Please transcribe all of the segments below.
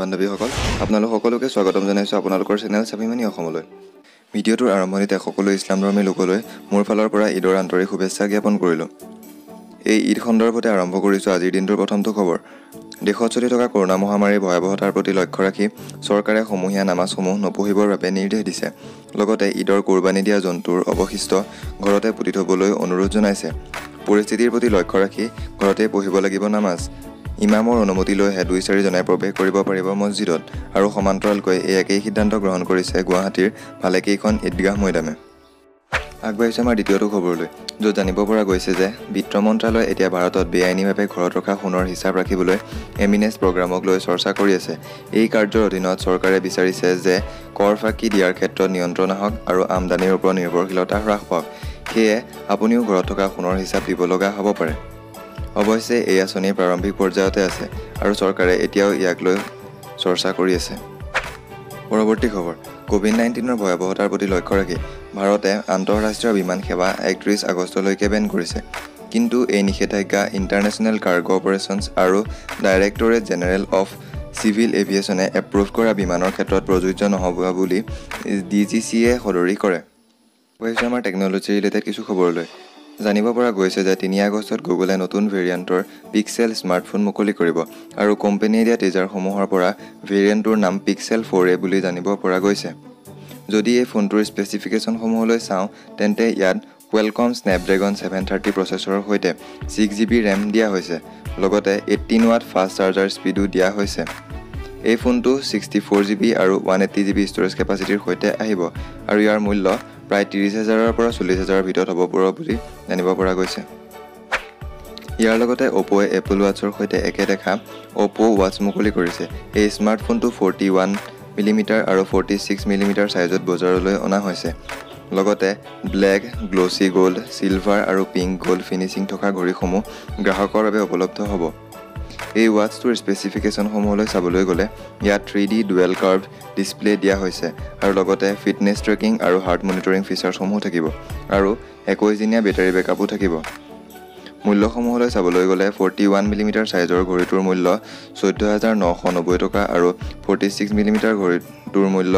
বান্ধৱীসকল আপোনালোক সকলোকে স্বাগতম জনাইছো আপোনালোকৰ চেনেল স্বাভিমানী অসমলৈ। ভিডিঅ'টোৰ আৰম্ভণিতে সকলো ইছলামধৰ্মী লোকলৈ মোৰ ফালৰ পৰা ঈদৰ আন্তৰিক শুভেচ্ছা জ্ঞাপন কৰিলোঁ। এই ঈদ সন্দৰ্ভতে আৰম্ভ কৰিছোঁ আজিৰ দিনটোৰ প্ৰথমটো খবৰ। দেশত চলি থকা কৰোনা মহামাৰীৰ ভয়াৱহতাৰ প্ৰতি লক্ষ্য ৰাখি চৰকাৰে সমূহীয়া নামাজসমূহ নপঢ়িবৰ বাবে নিৰ্দেশ দিছে। লগতে ঈদৰ কোৰবানী দিয়া জন্তুৰ অৱশিষ্ট ঘৰতে পুতি থবলৈ অনুৰোধ জনাইছে। পৰিস্থিতিৰ প্ৰতি লক্ষ্য ৰাখি ঘৰতে পঢ়িব লাগিব নামাজ। ইমামৰ অনুমতি লৈহে 2-4 জনাই প্ৰৱেশ কৰিব পাৰিব মছজিদত আৰু সমান্তৰালকৈ এই একেই সিদ্ধান্ত গ্ৰহণ কৰিছে গুৱাহাটীৰ ভালেকেইখন ঈদগাহ মৈদামে। আগবাঢ়িছে আমাৰ দ্বিতীয়টো খবৰলৈ, য'ত জানিব পৰা গৈছে যে বিত্ত মন্ত্ৰালয়ে এতিয়া ভাৰতত বেআইনীভাৱে ঘৰত ৰখা সোণৰ হিচাপ ৰাখিবলৈ এমিনেছ প্ৰগ্ৰামক লৈ চৰ্চা কৰি আছে। এই কাৰ্যৰ অধীনত চৰকাৰে বিচাৰিছে যে কৰ ফাঁকি দিয়াৰ ক্ষেত্ৰত নিয়ন্ত্ৰণ আহক আৰু আমদানিৰ ওপৰত নিৰ্ভৰশীলতা হ্ৰাস পাওক। সেয়ে আপুনিও ঘৰত থকা সোণৰ হিচাপ দিব লগা হ'ব পাৰে। অৱশ্যে এই আঁচনি প্ৰাৰম্ভিক পৰ্যায়তে আছে আৰু চৰকাৰে এতিয়াও ইয়াক লৈ চৰ্চা কৰি আছে। পৰৱৰ্তী খবৰ, কোভিড-19ৰ ভয়াৱহতাৰ প্ৰতি লক্ষ্য ৰাখি ভাৰতে আন্তঃৰাষ্ট্ৰীয় বিমান সেৱা 31 আগষ্টলৈকে বেন কৰিছে। কিন্তু এই নিষেধাজ্ঞা ইণ্টাৰনেশ্যনেল কাৰ্গো অপাৰেশ্যনছ আৰু ডাইৰেক্টৰেট জেনেৰেল অৱ চিভিল এভিয়েশ্যনে এপ্ৰুভ কৰা বিমানৰ ক্ষেত্ৰত প্ৰযোজ্য নহ'ব বুলি DGCA সদৰি কৰে। কৈছে আমাৰ টেকন'লজি ৰিলেটেড কিছু খবৰলৈ। জানিব পৰা গৈছে যে 3 আগষ্টত গুগলে নতুন ভেৰিয়েণ্টৰ পিক্সেল স্মাৰ্টফোন মুকলি কৰিব আৰু কোম্পানীয়ে দিয়া টিজাৰসমূহৰ পৰা ভেৰিয়েণ্টটোৰ নাম পিক্সেল 4a বুলি জানিব পৰা গৈছে। যদি এই ফোনটোৰ স্পেচিফিকেশ্যনসমূহলৈ চাওঁ তেন্তে ইয়াত কোৱেলকম স্নেপড্ৰেগন 730 প্ৰচেছৰৰ সৈতে 6GB ৰেম দিয়া হৈছে। লগতে 18 ৱাট ফাষ্ট চাৰ্জাৰ স্পীডো দিয়া হৈছে। এই ফোনটো 64GB আৰু 180GB ষ্ট'ৰেজ কেপাচিটিৰ সৈতে আহিব আৰু ইয়াৰ মূল্য প্ৰায় 30,000ৰ পৰা 40,000ৰ ভিতৰত হ'ব পৰা বুলি জানিব পৰা গৈছে। ইয়াৰ লগতে অপ'য়ে এপল ৱাটছৰ সৈতে একে দেখা অপ' ৱাটছ মুকলি কৰিছে। এই স্মাৰ্টফোনটো 41mm আৰু 46mm চাইজত বজাৰলৈ অনা হৈছে। লগতে ব্লেক, গ্ল'চি গ'ল্ড, চিলভাৰ আৰু পিংক গ'ল্ড ফিনিচিং থকা ঘড়ীসমূহ গ্ৰাহকৰ বাবে উপলব্ধ হ'ব। এই ৱাটছটোৰ স্পেচিফিকেশ্যনসমূহলৈ চাবলৈ গ'লে ইয়াত 3D ডুৱেল কাৰ্ভড ডিছপ্লে দিয়া হৈছে আৰু লগতে ফিটনেছ ট্ৰেকিং আৰু হাৰ্ট মনিটৰিং ফিচাৰ্ছসমূহ থাকিব আৰু 21 দিনীয়া বেটাৰী বেকআপো থাকিব। মূল্যসমূহলৈ চাবলৈ গ'লে 41mm চাইজৰ ঘড়ীটোৰ মূল্য 14,990 টকা আৰু 46mm ঘড়ীটোৰ মূল্য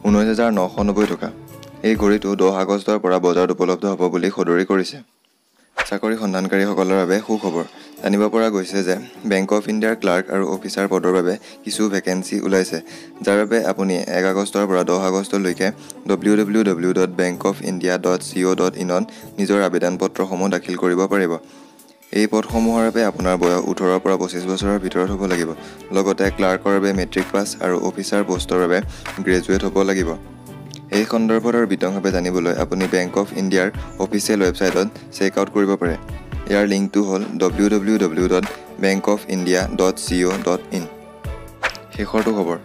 19,990 টকা। এই ঘড়ীটো 10 আগষ্টৰ পৰা বজাৰত উপলব্ধ হ'ব বুলি সদৰি কৰিছে। চাকৰি সন্ধানকাৰীসকলৰ বাবে সুখবৰ। জানিব পৰা গৈছে যে বেংক অফ ইণ্ডিয়াৰ ক্লাৰ্ক আৰু অফিচাৰ পদৰ বাবে কিছু ভেকেঞ্চি ওলাইছে, যাৰ বাবে আপুনি 1 আগষ্টৰ পৰা 10 আগষ্টলৈকে www.bankofindia.co.in ত নিজৰ আবেদন পত্ৰসমূহ দাখিল কৰিব পাৰিব। এই পদসমূহৰ বাবে আপোনাৰ বয়স 18ৰ পৰা 25 বছৰৰ ভিতৰত হ'ব লাগিব। লগতে ক্লাৰ্কৰ বাবে মেট্ৰিক পাছ আৰু অফিচাৰ পষ্টৰ বাবে গ্ৰেজুৱেট হ'ব লাগিব। এই সন্দৰ্ভত আৰু বিতংভাৱে জানিবলৈ আপুনি বেংক অফ ইণ্ডিয়াৰ অফিচিয়েল ৱেবছাইটত চেক আউট কৰিব পাৰে। ইয়াৰ লিংকটো হ'ল www.bankofindia.co.in। শেষৰটো খবৰ,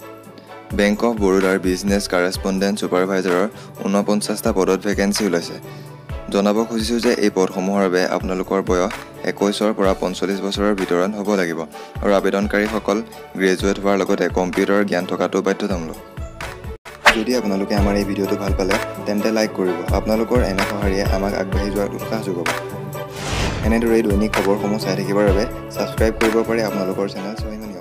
বেংক অফ বৰোদাৰ বিজনেছ কাৰেছপণ্ডেণ্ট ছুপাৰভাইজাৰৰ 49টা পদত ভেকেঞ্চি ওলাইছে। জনাব খুজিছোঁ যে এই পদসমূহৰ বাবে আপোনালোকৰ বয়স 21ৰ পৰা 45 বছৰৰ ভিতৰত হ'ব লাগিব আৰু আবেদনকাৰীসকল গ্ৰেজুৱেট হোৱাৰ লগতে কম্পিউটাৰৰ জ্ঞান থকাটো বাধ্যতামূলক। যদি আপোনালোকে আমাৰ এই ভিডিঅ'টো ভাল পালে তেন্তে লাইক কৰিব। আপোনালোকৰ এনে সঁহাৰিয়ে আমাক আগবাঢ়ি যোৱাত উৎসাহ যোগাব। এনেদৰেই দৈনিক খবৰসমূহ চাই থাকিবৰ বাবে ছাবস্ক্ৰাইব কৰিব পাৰে আপোনালোকৰ চেনেল স্বাভিমানী।